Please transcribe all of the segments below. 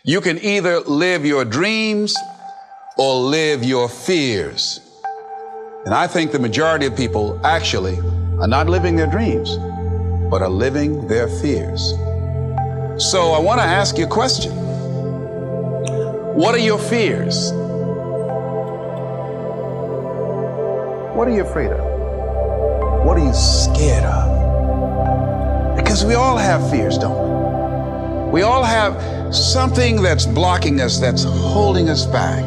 You can either live your dreams or live your fears. And I think the majority of people actually are not living their dreams, but are living their fears. So I want to ask you a question. What are your fears? What are you afraid of? What are you scared of? Because we all have fears, don't we? We all have something that's blocking us, that's holding us back.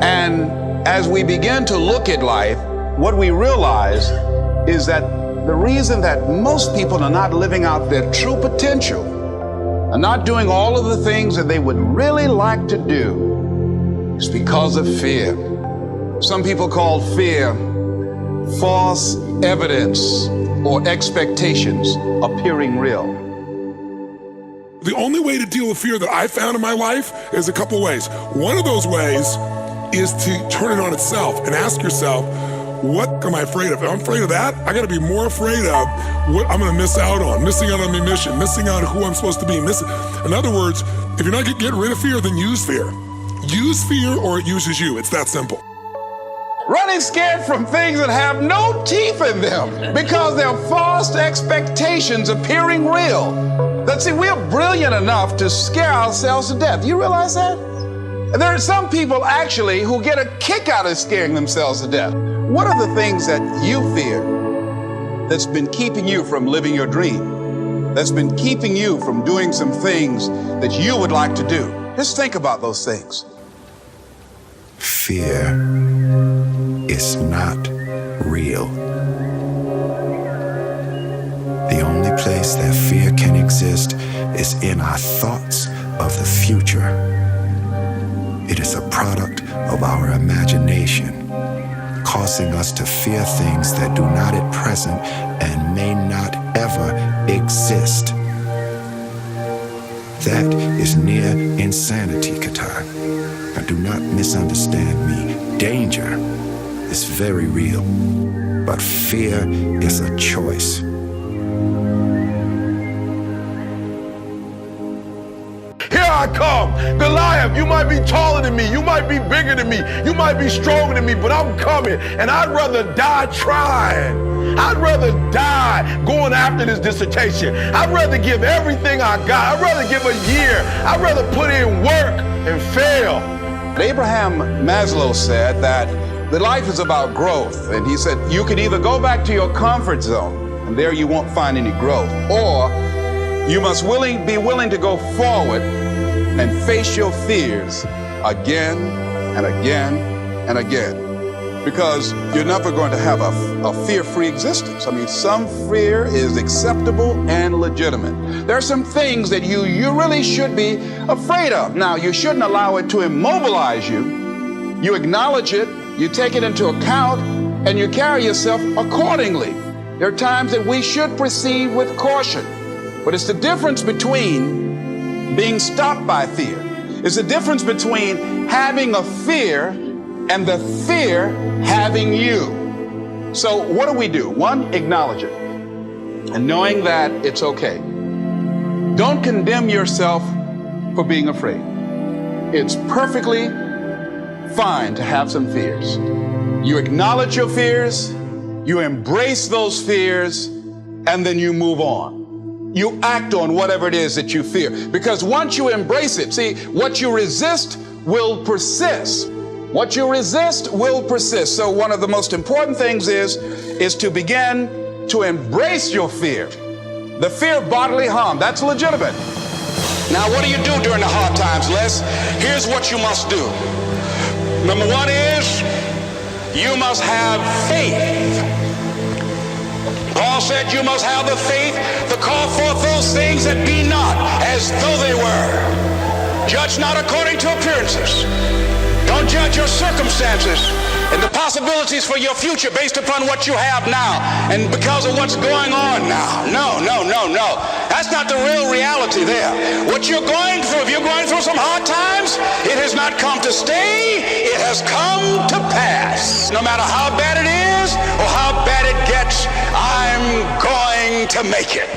And as we begin to look at life, what we realize is that the reason that most people are not living out their true potential, are not doing all of the things that they would really like to do, is because of fear. Some people call fear false evidence or expectations appearing real. The only way to deal with fear that I found in my life is a couple ways. One of those ways is to turn it on itself and ask yourself, what am I afraid of? If I'm afraid of that, I gotta be more afraid of what I'm gonna miss out on my mission, missing out on who I'm supposed to be. In other words, if you're not getting rid of fear, then use fear. Use fear or it uses you. It's that simple. Running scared from things that have no teeth in them because they're false expectations appearing real. That see, we're brilliant enough to scare ourselves to death. You realize that? And there are some people actually who get a kick out of scaring themselves to death. What are the things that you fear that's been keeping you from living your dream? That's been keeping you from doing some things that you would like to do? Just think about those things. Fear is not real. The only place that fear can exist is in our thoughts of the future. It is a product of our imagination, causing us to fear things that do not at present and may not ever exist. That is near insanity, Qatar. Now do not misunderstand me. Danger is very real, but fear is a choice. Here I come. Goliath, you might be taller than me, you might be bigger than me, you might be stronger than me, but I'm coming, and I'd rather die trying. I'd rather die going after this dissertation. I'd rather give everything I got. I'd rather give a year. I'd rather put in work and fail. Abraham Maslow said that the life is about growth. And he said, you can either go back to your comfort zone, and there you won't find any growth, or you must be willing to go forward and face your fears again and again and again. Because you're never going to have a fear-free existence. I mean, some fear is acceptable and legitimate. There are some things that you really should be afraid of. Now, you shouldn't allow it to immobilize you. You acknowledge it, you take it into account, and you carry yourself accordingly. There are times that we should proceed with caution. But it's the difference between being stopped by fear. It's the difference between having a fear and the fear having you. So what do? One, acknowledge it. And knowing that it's okay. Don't condemn yourself for being afraid. It's perfectly fine to have some fears. You acknowledge your fears, you embrace those fears, and then you move on. You act on whatever it is that you fear. Because once you embrace it, see, what you resist will persist. What you resist will persist. So one of the most important things is to begin to embrace your fear. The fear of bodily harm, that's legitimate. Now, what do you do during the hard times, Les? Here's what you must do. Number one is you must have faith. Paul said you must have the faith to call forth those things that be not as though they were. Judge not according to appearances. Don't judge your circumstances and the possibilities for your future based upon what you have now and because of what's going on now. No. That's not the real reality there. What you're going through, if you're going through some hard times, it has not come to stay, it has come to pass. No matter how bad it is or how bad it gets, I'm going to make it.